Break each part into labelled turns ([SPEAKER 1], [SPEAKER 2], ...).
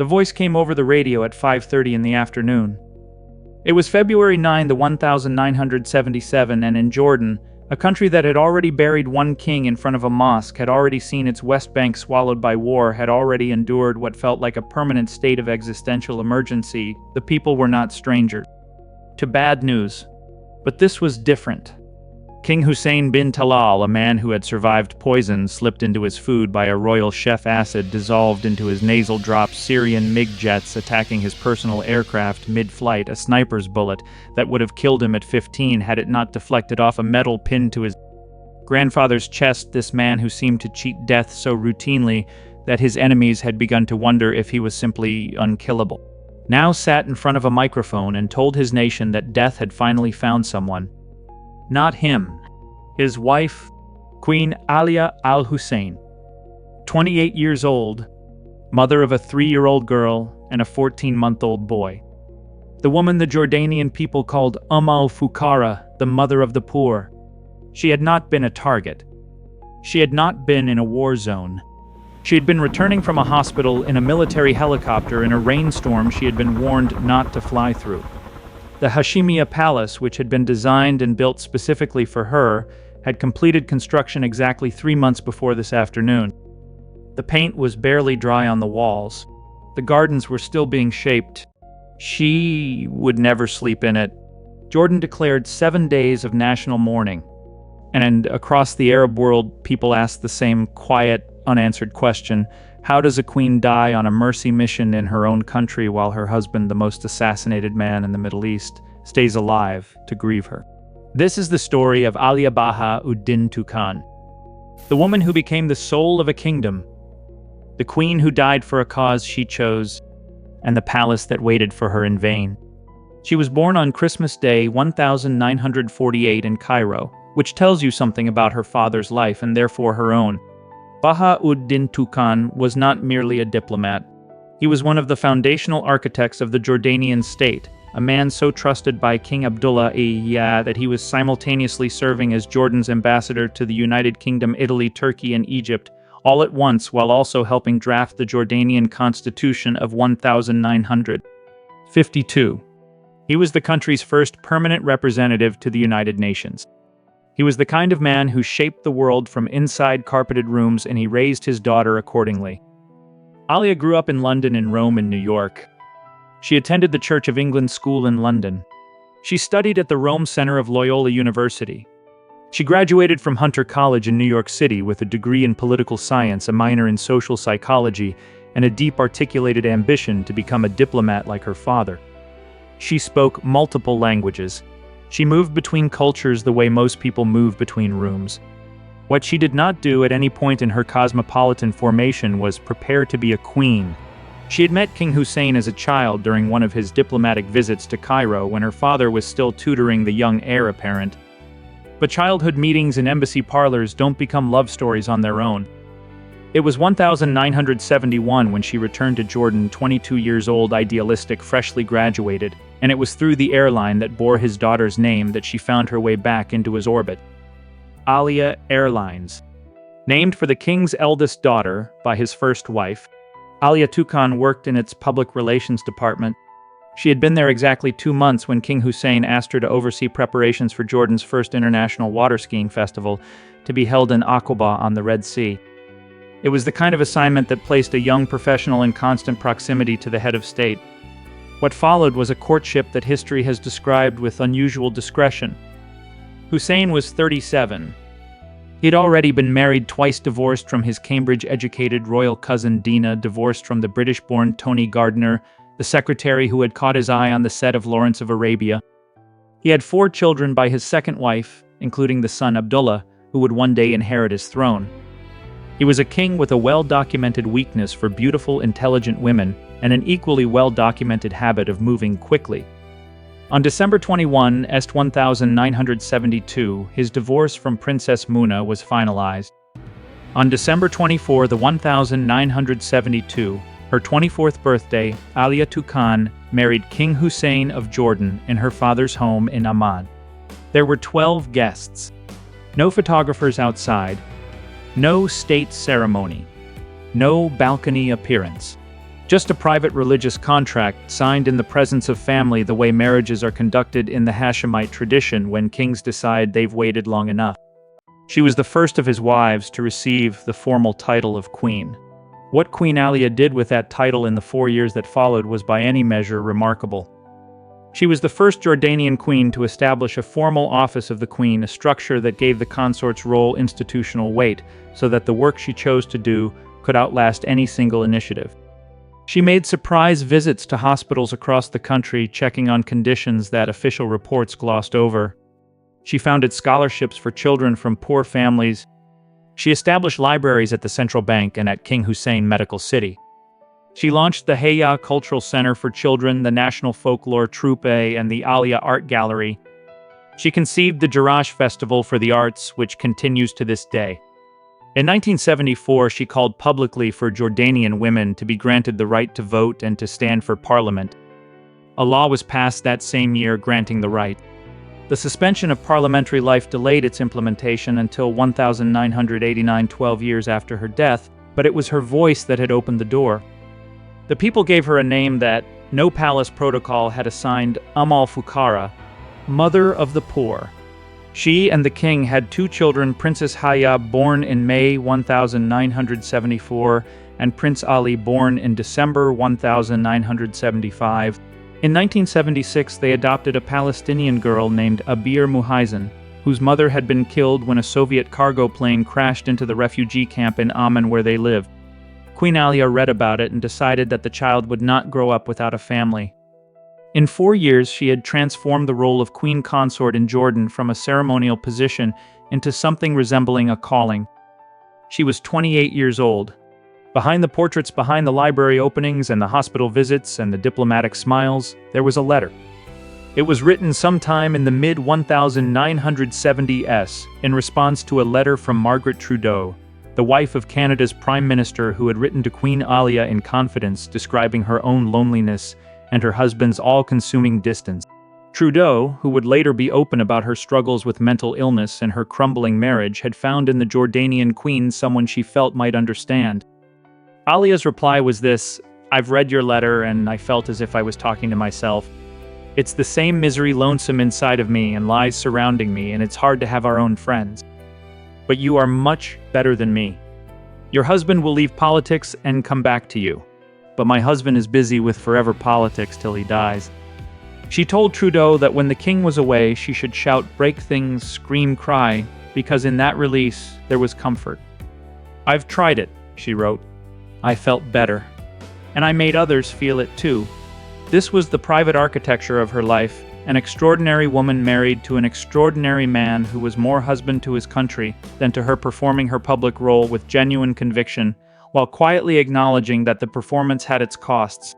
[SPEAKER 1] The voice came over the radio at 5:30 in the afternoon. It was February 9, 1977, and in Jordan, a country that had already buried one king in front of a mosque, had already seen its West Bank swallowed by war, had already endured what felt like a permanent state of existential emergency, the people were not strangers to bad news. But this was different. King Hussein bin Talal, a man who had survived poison slipped into his food by a royal chef, acid dissolved into his nasal drops, Syrian MiG jets attacking his personal aircraft mid-flight, a sniper's bullet that would have killed him at 15 had it not deflected off a metal pin to his grandfather's chest. This man who seemed to cheat death so routinely that his enemies had begun to wonder if he was simply unkillable, now sat in front of a microphone and told his nation that death had finally found someone. Not him. His wife, Queen Alia al-Hussein, 28 years old, mother of a 3-year-old girl and a 14-month-old boy. The woman the Jordanian people called al-Fukara, the mother of the poor. She had not been a target. She had not been in a war zone. She had been returning from a hospital in a military helicopter in a rainstorm she had been warned not to fly through. The Hashemiya Palace, which had been designed and built specifically for her, had completed construction exactly 3 months before this afternoon. The paint was barely dry on the walls. The gardens were still being shaped. She would never sleep in it. Jordan declared 7 days of national mourning. And across the Arab world, people asked the same quiet, unanswered question: how does a queen die on a mercy mission in her own country while her husband, the most assassinated man in the Middle East, stays alive to grieve her? This is the story of Alia Baha-ud-Din Tukan, the woman who became the soul of a kingdom, the queen who died for a cause she chose, and the palace that waited for her in vain. She was born on Christmas Day 1948 in Cairo, which tells you something about her father's life and therefore her own. Baha-ud-Din Tukan was not merely a diplomat. He was one of the foundational architects of the Jordanian state, a man so trusted by King Abdullah I that he was simultaneously serving as Jordan's ambassador to the United Kingdom, Italy, Turkey, and Egypt, all at once, while also helping draft the Jordanian Constitution of 1952. He was the country's first permanent representative to the United Nations. He was the kind of man who shaped the world from inside carpeted rooms, and he raised his daughter accordingly. Alia grew up in London and Rome and New York. She attended the Church of England School in London. She studied at the Rome Center of Loyola University. She graduated from Hunter College in New York City with a degree in political science, a minor in social psychology, and a deep articulated ambition to become a diplomat like her father. She spoke multiple languages. She moved between cultures the way most people move between rooms. What she did not do at any point in her cosmopolitan formation was prepare to be a queen. She had met King Hussein as a child during one of his diplomatic visits to Cairo when her father was still tutoring the young heir apparent. But childhood meetings in embassy parlors don't become love stories on their own. It was 1971 when she returned to Jordan, 22 years old, idealistic, freshly graduated, and it was through the airline that bore his daughter's name that she found her way back into his orbit. Alia Airlines. Named for the king's eldest daughter by his first wife, Alia Tukan worked in its public relations department. She had been there exactly 2 months when King Hussein asked her to oversee preparations for Jordan's first international water skiing festival to be held in Aqaba on the Red Sea. It was the kind of assignment that placed a young professional in constant proximity to the head of state. What followed was a courtship that history has described with unusual discretion. Hussein was 37. He had already been married twice, divorced from his Cambridge-educated royal cousin Dina, divorced from the British-born Tony Gardner, the secretary who had caught his eye on the set of Lawrence of Arabia. He had 4 children by his second wife, including the son Abdullah, who would one day inherit his throne. He was a king with a well-documented weakness for beautiful, intelligent women and an equally well-documented habit of moving quickly. On December 21, 1972, his divorce from Princess Muna was finalized. On December 24, 1972, her 24th birthday, Alia Tukan married King Hussein of Jordan in her father's home in Amman. There were 12 guests. No photographers outside. No state ceremony. No balcony appearance. Just a private religious contract signed in the presence of family, the way marriages are conducted in the Hashemite tradition when kings decide they've waited long enough. She was the first of his wives to receive the formal title of queen. What Queen Alia did with that title in the 4 years that followed was by any measure remarkable. She was the first Jordanian queen to establish a formal office of the queen, a structure that gave the consort's role institutional weight, so that the work she chose to do could outlast any single initiative. She made surprise visits to hospitals across the country, checking on conditions that official reports glossed over. She founded scholarships for children from poor families. She established libraries at the Central Bank and at King Hussein Medical City. She launched the Heya Cultural Center for Children, the National Folklore Troupe, and the Alia Art Gallery. She conceived the Jarash Festival for the Arts, which continues to this day. In 1974, she called publicly for Jordanian women to be granted the right to vote and to stand for parliament. A law was passed that same year granting the right. The suspension of parliamentary life delayed its implementation until 1989, 12 years after her death, but it was her voice that had opened the door. The people gave her a name that no palace protocol had assigned: al-Fuqara, Mother of the Poor. She and the king had 2 children, Princess Haya, born in May 1974, and Prince Ali, born in December 1975. In 1976, they adopted a Palestinian girl named Abir Muhaizen, whose mother had been killed when a Soviet cargo plane crashed into the refugee camp in Amman where they lived. Queen Alia read about it and decided that the child would not grow up without a family. In 4 years, she had transformed the role of queen consort in Jordan from a ceremonial position into something resembling a calling. She was 28 years old. Behind the portraits, behind the library openings and the hospital visits and the diplomatic smiles, there was a letter. It was written sometime in the mid-1970s in response to a letter from Margaret Trudeau, the wife of Canada's Prime Minister, who had written to Queen Alia in confidence, describing her own loneliness and her husband's all-consuming distance. Trudeau, who would later be open about her struggles with mental illness and her crumbling marriage, had found in the Jordanian queen someone she felt might understand. Alia's reply was this: "I've read your letter and I felt as if I was talking to myself. It's the same misery lonesome inside of me and lies surrounding me, and it's hard to have our own friends. But you are much better than me. Your husband will leave politics and come back to you. But my husband is busy with forever politics till he dies." She told Trudeau that when the king was away, she should shout, break things, scream, cry, because in that release there was comfort. "I've tried it," she wrote. "I felt better. And I made others feel it too." This was the private architecture of her life, an extraordinary woman married to an extraordinary man who was more husband to his country than to her, performing her public role with genuine conviction, while quietly acknowledging that the performance had its costs.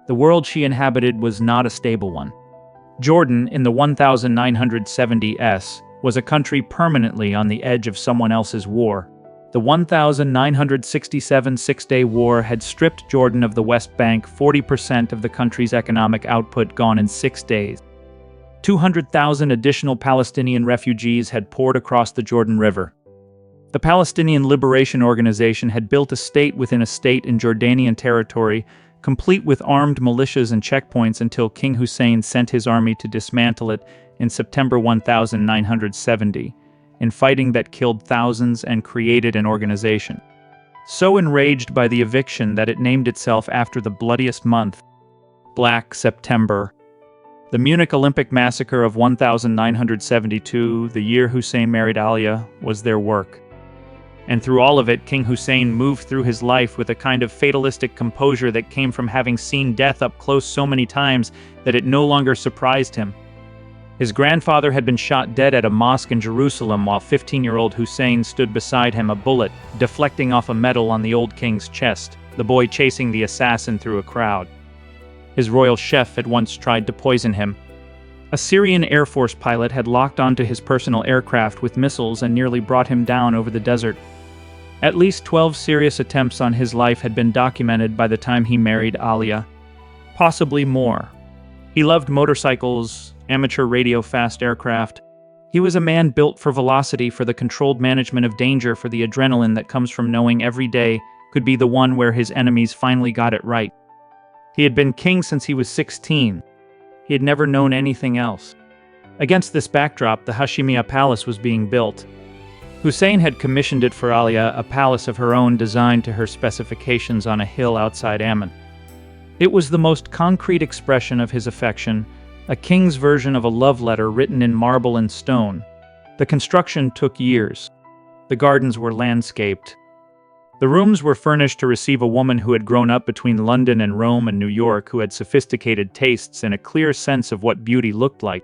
[SPEAKER 1] The world she inhabited was not a stable one. Jordan, in the 1970s, was a country permanently on the edge of someone else's war. The 1967 Six-Day War had stripped Jordan of the West Bank, 40% of the country's economic output gone in 6 days. 200,000 additional Palestinian refugees had poured across the Jordan River. The Palestinian Liberation Organization had built a state within a state in Jordanian territory, complete with armed militias and checkpoints, until King Hussein sent his army to dismantle it in September 1970. In fighting that killed thousands and created an organization so enraged by the eviction that it named itself after the bloodiest month, Black September. The Munich Olympic Massacre of 1972, the year Hussein married Alia, was their work. And through all of it, King Hussein moved through his life with a kind of fatalistic composure that came from having seen death up close so many times that it no longer surprised him. His grandfather had been shot dead at a mosque in Jerusalem while 15-year-old Hussein stood beside him, a bullet deflecting off a medal on the old king's chest, the boy chasing the assassin through a crowd. His royal chef had once tried to poison him. A Syrian Air Force pilot had locked onto his personal aircraft with missiles and nearly brought him down over the desert. At least 12 serious attempts on his life had been documented by the time he married Alia. Possibly more. He loved motorcycles, amateur radio fast aircraft. He was a man built for velocity, for the controlled management of danger, for the adrenaline that comes from knowing every day could be the one where his enemies finally got it right. He had been king since he was 16. He had never known anything else. Against this backdrop, the Hashemiya Palace was being built. Hussein had commissioned it for Alia, a palace of her own designed to her specifications on a hill outside Amman. It was the most concrete expression of his affection, a king's version of a love letter written in marble and stone. The construction took years. The gardens were landscaped. The rooms were furnished to receive a woman who had grown up between London and Rome and New York, who had sophisticated tastes and a clear sense of what beauty looked like.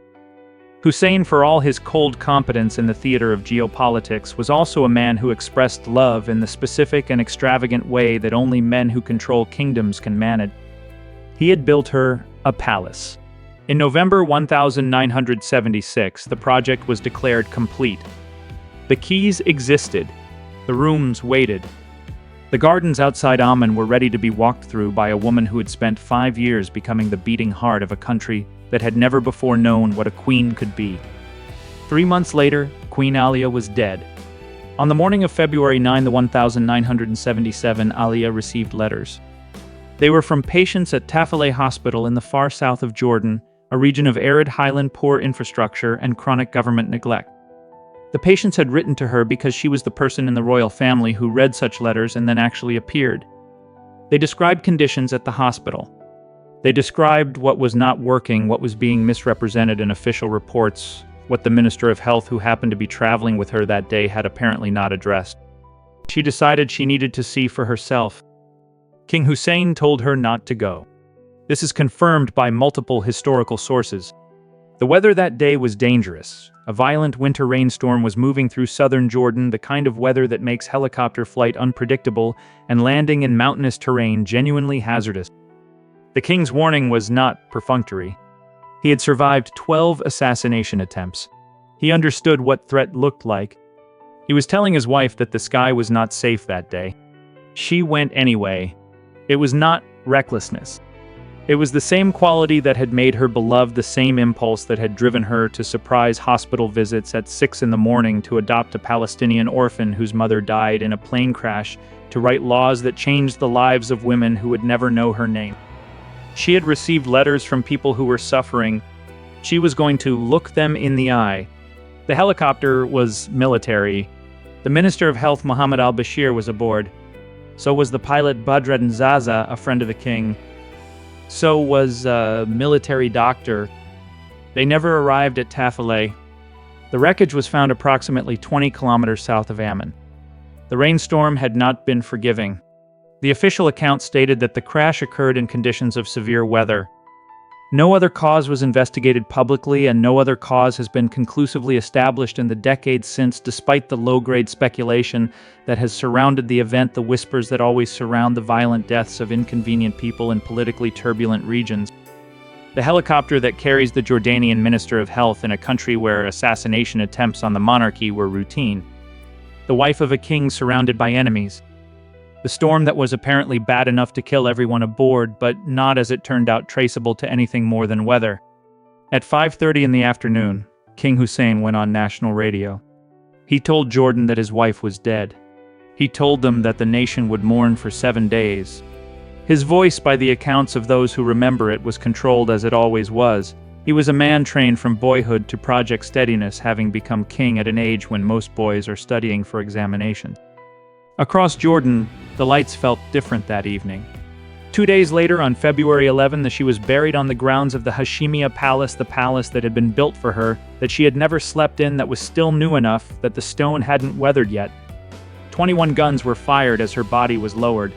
[SPEAKER 1] Hussein, for all his cold competence in the theater of geopolitics, was also a man who expressed love in the specific and extravagant way that only men who control kingdoms can manage. He had built her a palace. In November 1976, the project was declared complete. The keys existed. The rooms waited. The gardens outside Amman were ready to be walked through by a woman who had spent 5 years becoming the beating heart of a country that had never before known what a queen could be. 3 months later, Queen Alia was dead. On the morning of February 9, 1977, Alia received letters. They were from patients at Tafaleh Hospital in the far south of Jordan, a region of arid highland, poor infrastructure, and chronic government neglect. The patients had written to her because she was the person in the royal family who read such letters and then actually appeared. They described conditions at the hospital. They described what was not working, what was being misrepresented in official reports, what the Minister of Health, who happened to be traveling with her that day, had apparently not addressed. She decided she needed to see for herself. King Hussein told her not to go. This is confirmed by multiple historical sources. The weather that day was dangerous. A violent winter rainstorm was moving through southern Jordan, the kind of weather that makes helicopter flight unpredictable and landing in mountainous terrain genuinely hazardous. The king's warning was not perfunctory. He had survived 12 assassination attempts. He understood what threat looked like. He was telling his wife that the sky was not safe that day. She went anyway. It was not recklessness. It was the same quality that had made her beloved, the same impulse that had driven her to surprise hospital visits at 6 a.m. to adopt a Palestinian orphan whose mother died in a plane crash, to write laws that changed the lives of women who would never know her name. She had received letters from people who were suffering. She was going to look them in the eye. The helicopter was military. The Minister of Health, Mohammed al-Bashir, was aboard. So was the pilot Badreddin Zaza, a friend of the king. So was a military doctor. They never arrived at Tafaleh. The wreckage was found approximately 20 kilometers south of Amman. The rainstorm had not been forgiving. The official account stated that the crash occurred in conditions of severe weather. No other cause was investigated publicly, and no other cause has been conclusively established in the decades since, despite the low-grade speculation that has surrounded the event, the whispers that always surround the violent deaths of inconvenient people in politically turbulent regions. The helicopter that carries the Jordanian Minister of Health in a country where assassination attempts on the monarchy were routine. The wife of a king surrounded by enemies. The storm that was apparently bad enough to kill everyone aboard, but not, as it turned out, traceable to anything more than weather. At 5:30 in the afternoon, King Hussein went on national radio. He told Jordan that his wife was dead. He told them that the nation would mourn for 7 days. His voice, by the accounts of those who remember it, was controlled as it always was. He was a man trained from boyhood to project steadiness, having become king at an age when most boys are studying for examinations. Across Jordan, the lights felt different that evening. 2 days later, on February 11, she was buried on the grounds of the Hashemiya Palace, the palace that had been built for her, that she had never slept in, that was still new enough that the stone hadn't weathered yet. 21 guns were fired as her body was lowered.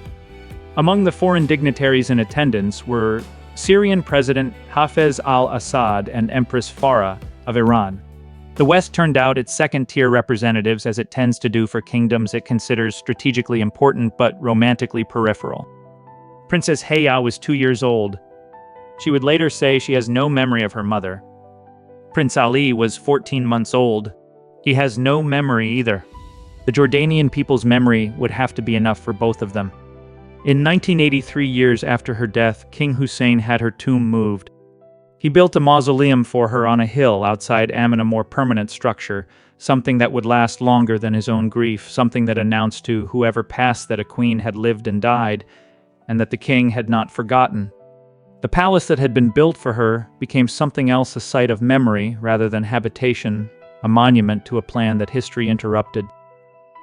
[SPEAKER 1] Among the foreign dignitaries in attendance were Syrian President Hafez al-Assad and Empress Farah of Iran. The West turned out its second-tier representatives, as it tends to do for kingdoms it considers strategically important but romantically peripheral. Princess Haya was 2 years old. She would later say she has no memory of her mother. Prince Ali was 14 months old. He has no memory either. The Jordanian people's memory would have to be enough for both of them. In 1983, years after her death, King Hussein had her tomb moved. He built a mausoleum for her on a hill outside Amman, a more permanent structure, something that would last longer than his own grief, something that announced to whoever passed that a queen had lived and died, and that the king had not forgotten. The palace that had been built for her became something else, a site of memory rather than habitation, a monument to a plan that history interrupted.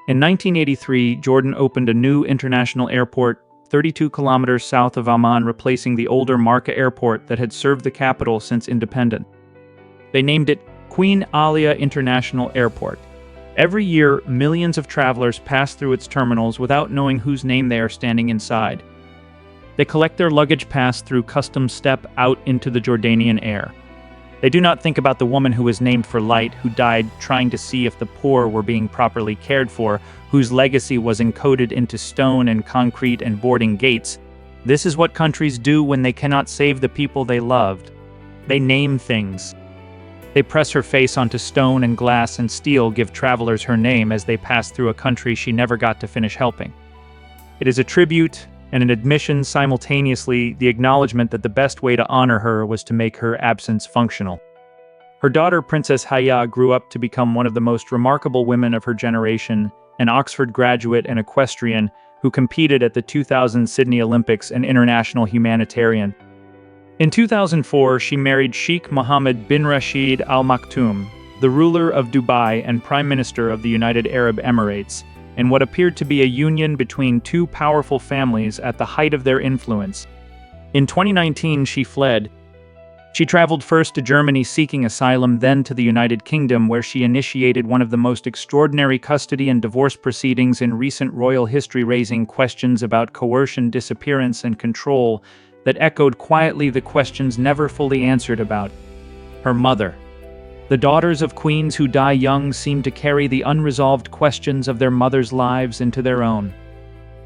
[SPEAKER 1] In 1983, Jordan opened a new international airport 32 kilometers south of Amman, replacing the older Marca airport that had served the capital since independence. They named it Queen Alia International Airport. Every year, millions of travelers pass through its terminals without knowing whose name they are standing inside. They collect their luggage, pass through customs, step out into the Jordanian air. They do not think about the woman who was named for light, who died trying to see if the poor were being properly cared for, whose legacy was encoded into stone and concrete and boarding gates. This is what countries do when they cannot save the people they loved. They name things. They press her face onto stone and glass and steel, give travelers her name as they pass through a country she never got to finish helping. It is a tribute and an admission simultaneously, the acknowledgement that the best way to honor her was to make her absence functional. Her daughter, Princess Haya, grew up to become one of the most remarkable women of her generation, an Oxford graduate and equestrian who competed at the 2000 Sydney Olympics and international humanitarian. In 2004, she married Sheikh Mohammed bin Rashid Al Maktoum, the ruler of Dubai and Prime Minister of the United Arab Emirates, in what appeared to be a union between two powerful families at the height of their influence. In 2019, she fled. She traveled first to Germany seeking asylum, then to the United Kingdom, where she initiated one of the most extraordinary custody and divorce proceedings in recent royal history, raising questions about coercion, disappearance, and control that echoed quietly the questions never fully answered about her mother. The daughters of queens who die young seem to carry the unresolved questions of their mothers' lives into their own.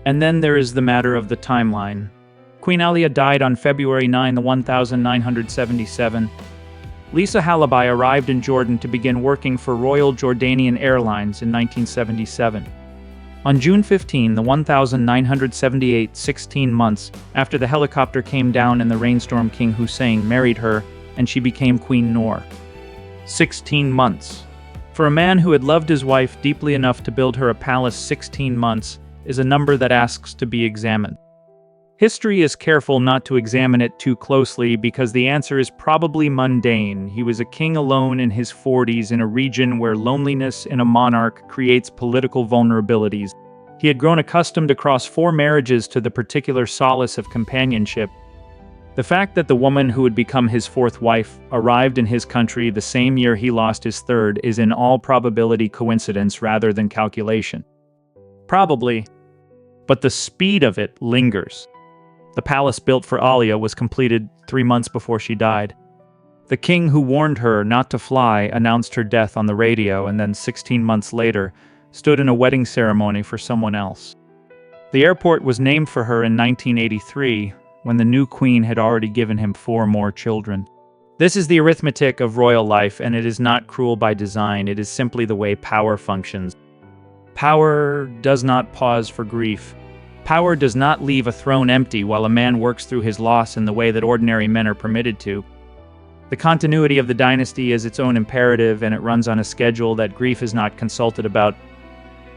[SPEAKER 1] And then there is the matter of the timeline. Queen Alia died on February 9, 1977. Lisa Halaby arrived in Jordan to begin working for Royal Jordanian Airlines in 1977. On June 15, 1978, 16 months after the helicopter came down in the rainstorm, King Hussein married her, and she became Queen Noor. 16 months. For a man who had loved his wife deeply enough to build her a palace, 16 months is a number that asks to be examined. History is careful not to examine it too closely because the answer is probably mundane. He was a king alone in his 40s in a region where loneliness in a monarch creates political vulnerabilities. He had grown accustomed across 4 marriages to the particular solace of companionship. The fact that the woman who would become his 4th wife arrived in his country the same year he lost his 3rd is in all probability coincidence rather than calculation. Probably, but the speed of it lingers. The palace built for Alia was completed 3 months before she died. The king who warned her not to fly announced her death on the radio, and then 16 months later stood in a wedding ceremony for someone else. The airport was named for her in 1983, when the new queen had already given him 4 more children. This is the arithmetic of royal life, and it is not cruel by design. It is simply the way power functions. Power does not pause for grief. Power does not leave a throne empty while a man works through his loss in the way that ordinary men are permitted to. The continuity of the dynasty is its own imperative, and it runs on a schedule that grief is not consulted about.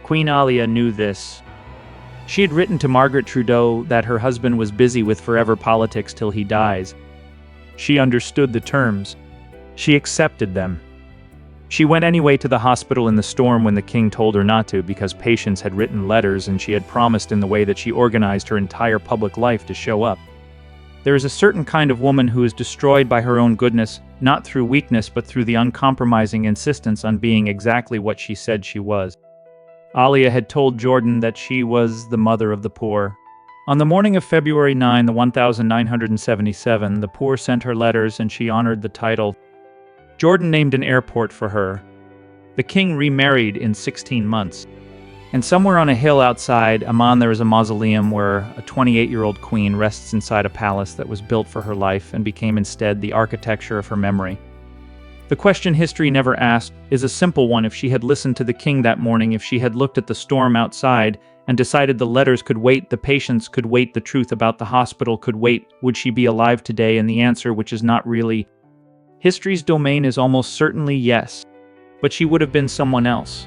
[SPEAKER 1] Queen Alia knew this. She had written to Margaret Trudeau that her husband was busy with forever politics till he dies. She understood the terms. She accepted them. She went anyway to the hospital in the storm when the king told her not to, because patients had written letters and she had promised in the way that she organized her entire public life to show up. There is a certain kind of woman who is destroyed by her own goodness, not through weakness but through the uncompromising insistence on being exactly what she said she was. Alia had told Jordan that she was the mother of the poor. On the morning of February 9, 1977, the poor sent her letters and she honored the title. Jordan named an airport for her. The king remarried in 16 months. And somewhere on a hill outside Amman there is a mausoleum where a 28-year-old queen rests inside a palace that was built for her life and became instead the architecture of her memory. The question history never asked is a simple one. If she had listened to the king that morning, if she had looked at the storm outside and decided the letters could wait, the patients could wait, the truth about the hospital could wait, would she be alive today? And the answer, which is not really history's domain, is almost certainly yes. but she would have been someone else.